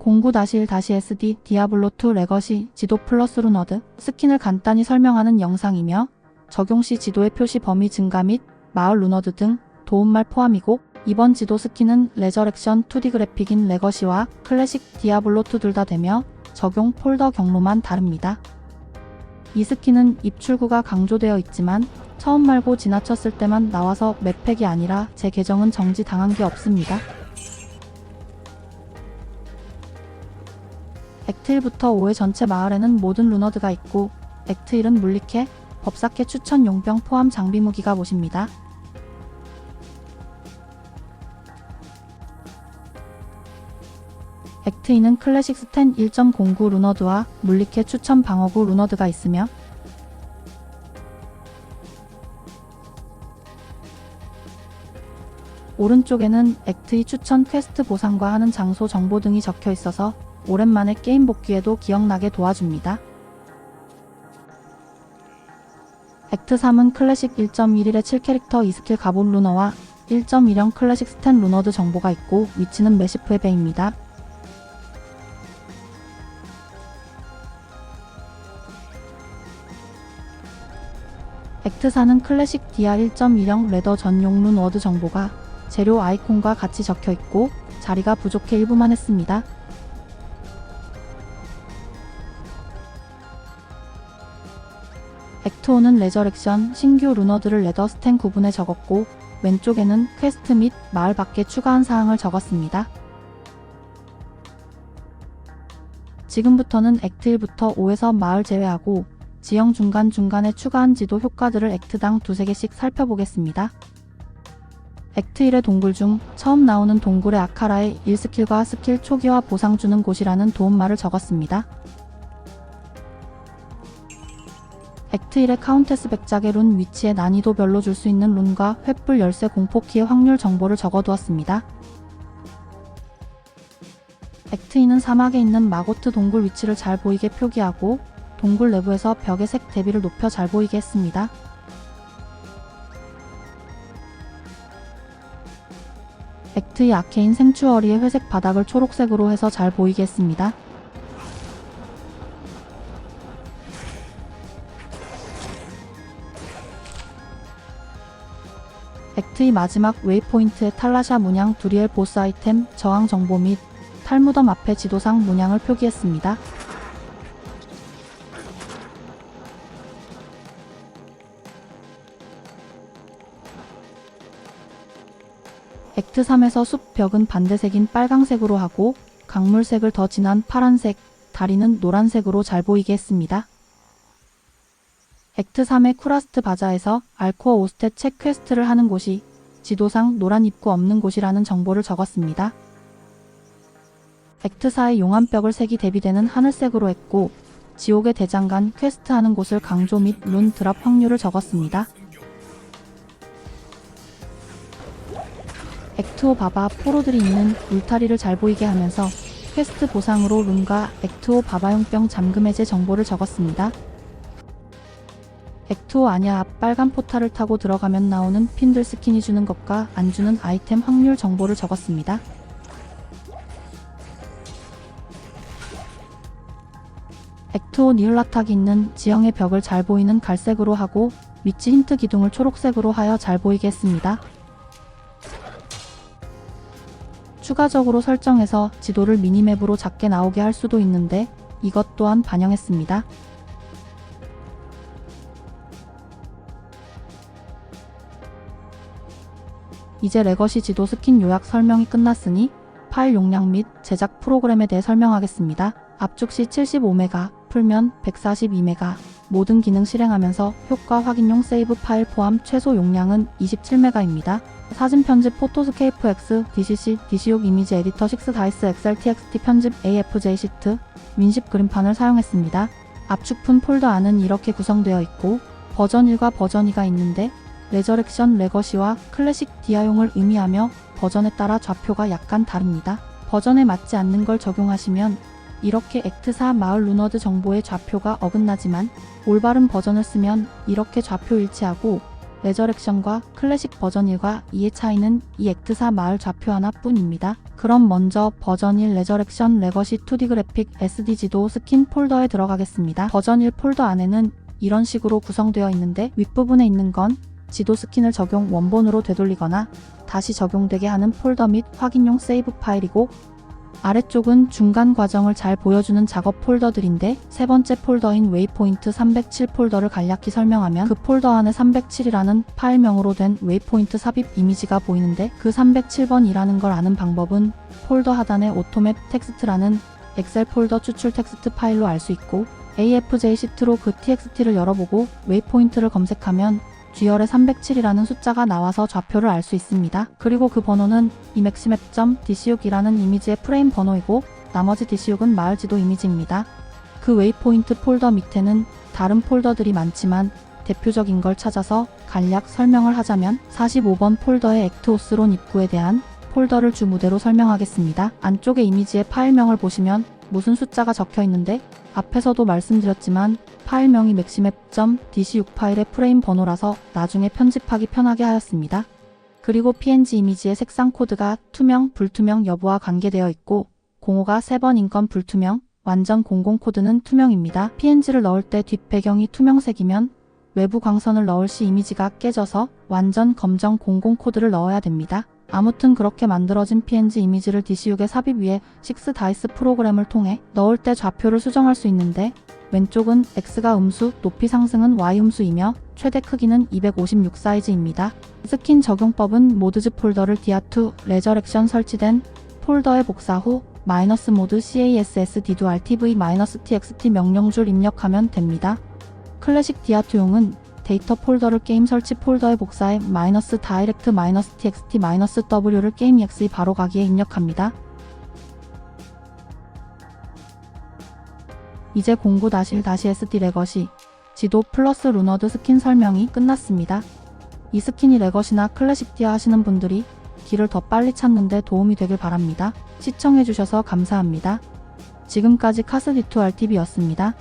09-1-SD 디아블로2 레거시 지도 플러스 루너드 스킨을 간단히 설명하는 영상이며 적용 시 지도의 표시 범위 증가 및 마을 루너드 등 도움말 포함이고, 이번 지도 스킨은 레저렉션 2D 그래픽인 레거시와 클래식 디아블로2 둘 다 되며 적용 폴더 경로만 다릅니다. 이 스킨은 입출구가 강조되어 있지만 처음 말고 지나쳤을 때만 나와서 맵팩이 아니라 제 계정은 정지 당한 게 없습니다. 액트 1부터 5회 전체 마을에는 모든 루너드가 있고, 액트 1은 물리캐, 법사캐 추천 용병 포함 장비 무기가 모십니다. 액트 2는 클래식 스탠 1.09 루너드와 물리캐 추천 방어구 루너드가 있으며, 오른쪽에는 액트 2 추천 퀘스트 보상과 하는 장소 정보 등이 적혀 있어서 오랜만에 게임 복귀에도 기억나게 도와줍니다. 액트 3은 클래식 1.11의 7캐릭터 2스킬 갑옷 루너와 1.10 클래식 스탠 루너드 정보가 있고, 위치는 메시프의 배입니다. 액트 4는 클래식 디아 1.20 레더 전용 루너드 정보가 재료 아이콘과 같이 적혀 있고, 자리가 부족해 일부만 했습니다. 액트 5는 레저렉션 신규 루너드를 레더 스탠 구분에 적었고, 왼쪽에는 퀘스트 및 마을 밖에 추가한 사항을 적었습니다. 지금부터는 액트 1부터 5에서 마을 제외하고 지형 중간중간에 추가한 지도 효과들을 액트당 2-3개씩 살펴보겠습니다. 액트 1의 동굴 중 처음 나오는 동굴의 아카라의 1스킬과 스킬 초기화 보상 주는 곳이라는 도움말을 적었습니다. 액트 1의 카운테스 백작의 룬 위치에 난이도별로 줄 수 있는 룬과 횃불 열쇠 공포키의 확률 정보를 적어두었습니다. 액트 2는 사막에 있는 마고트 동굴 위치를 잘 보이게 표기하고, 동굴 내부에서 벽의 색 대비를 높여 잘 보이게 했습니다. 액트 2 아케인 생추어리의 회색 바닥을 초록색으로 해서 잘 보이게 했습니다. 액트 2 마지막 웨이포인트의 탈라샤 문양 두리엘 보스 아이템 저항 정보 및 탈무덤 앞에 지도상 문양을 표기했습니다. 액트 3에서 숲 벽은 반대색인 빨강색으로 하고, 강물색을 더 진한 파란색, 다리는 노란색으로 잘 보이게 했습니다. 액트 3의 쿠라스트 바자에서 알코어 오스테 책 퀘스트를 하는 곳이 지도상 노란 입구 없는 곳이라는 정보를 적었습니다. 액트 4의 용암벽을 색이 대비되는 하늘색으로 했고, 지옥의 대장간 퀘스트 하는 곳을 강조 및 룬 드랍 확률을 적었습니다. 액트 5 바바 포로들이 있는 울타리를 잘 보이게 하면서 퀘스트 보상으로 룬과 액트 5 바바용병 잠금 해제 정보를 적었습니다. 액트 5 아냐 앞 빨간 포탈을 타고 들어가면 나오는 핀들 스킨이 주는 것과 안 주는 아이템 확률 정보를 적었습니다. 액트 5 니흘라탁이 있는 지형의 벽을 잘 보이는 갈색으로 하고, 위치 힌트 기둥을 초록색으로 하여 잘 보이게 했습니다. 추가적으로 설정해서 지도를 미니맵으로 작게 나오게 할 수도 있는데, 이것 또한 반영했습니다. 이제 레거시 지도 스킨 요약 설명이 끝났으니 파일 용량 및 제작 프로그램에 대해 설명하겠습니다. 압축 시 75메가, 풀면 142메가, 모든 기능 실행하면서 효과 확인용 세이브 파일 포함 최소 용량은 27메가입니다. 사진 편집 포토스케이프 X, DCC, DC욕 이미지 에디터 6 다이스 엑셀 TXT 편집 AFJ 시트, 민십 그림판을 사용했습니다. 압축품 폴더 안은 이렇게 구성되어 있고, 버전 1과 버전 2가 있는데, 레저렉션 레거시와 클래식 디아용을 의미하며 버전에 따라 좌표가 약간 다릅니다. 버전에 맞지 않는 걸 적용하시면 이렇게 액트 4 마을 루너드 정보의 좌표가 어긋나지만, 올바른 버전을 쓰면 이렇게 좌표 일치하고 레저렉션과 클래식 버전 1과 2의 차이는 이 액트4 마을 좌표 하나뿐입니다. 그럼 먼저 버전 1 레저렉션 레거시 2D 그래픽 SD 지도 스킨 폴더에 들어가겠습니다. 버전 1 폴더 안에는 이런 식으로 구성되어 있는데 윗부분에 있는 건 지도 스킨을 적용 원본으로 되돌리거나 다시 적용되게 하는 폴더 및 확인용 세이브 파일이고, 아래쪽은 중간 과정을 잘 보여주는 작업 폴더들인데, 세 번째 폴더인 웨이포인트 307 폴더를 간략히 설명하면 그 폴더 안에 307이라는 파일명으로 된 웨이포인트 삽입 이미지가 보이는데, 그 307번이라는 걸 아는 방법은 폴더 하단에 오토맵 텍스트라는 엑셀 폴더 추출 텍스트 파일로 알 수 있고, AFJ 시트로 그 txt를 열어보고 웨이포인트를 검색하면 G열에 307이라는 숫자가 나와서 좌표를 알 수 있습니다. 그리고 그 번호는 이 maximap.dc6이라는 이미지의 프레임 번호이고, 나머지 dc6은 마을 지도 이미지입니다. 그 웨이포인트 폴더 밑에는 다른 폴더들이 많지만 대표적인 걸 찾아서 간략 설명을 하자면 45번 폴더의 액트오스론 입구에 대한 폴더를 주 무대로 설명하겠습니다. 안쪽에 이미지의 파일명을 보시면 무슨 숫자가 적혀 있는데, 앞에서도 말씀드렸지만 파일명이 maximap.dc6 파일의 프레임 번호라서 나중에 편집하기 편하게 하였습니다. 그리고 png 이미지의 색상 코드가 투명, 불투명 여부와 관계되어 있고, 05가 3번인 건 불투명, 완전 00 코드는 투명입니다. png를 넣을 때 뒷배경이 투명색이면 외부 광선을 넣을 시 이미지가 깨져서 완전 검정 00 코드를 넣어야 됩니다. 아무튼 그렇게 만들어진 png 이미지를 dc6의 삽입 위에 6다이스 프로그램을 통해 넣을 때 좌표를 수정할 수 있는데, 왼쪽은 X가 음수, 높이 상승은 Y 음수이며 최대 크기는 256 사이즈입니다. 스킨 적용법은 모드즈 폴더를 디아2 레저렉션 설치된 폴더에 복사 후 -모드 CASS D2RTV-TXT 명령줄 입력하면 됩니다. 클래식 디아2용은 데이터 폴더를 게임 설치 폴더에 복사해 -다이렉트 -txt -w를 게임 exe 바로 가기에 입력합니다. 이제 09-1-SD 레거시 지도 플러스 루너드 스킨 설명이 끝났습니다. 이 스킨이 레거시나 클래식 디아 하시는 분들이 길을 더 빨리 찾는데 도움이 되길 바랍니다. 시청해주셔서 감사합니다. 지금까지 카스디2RTV였습니다.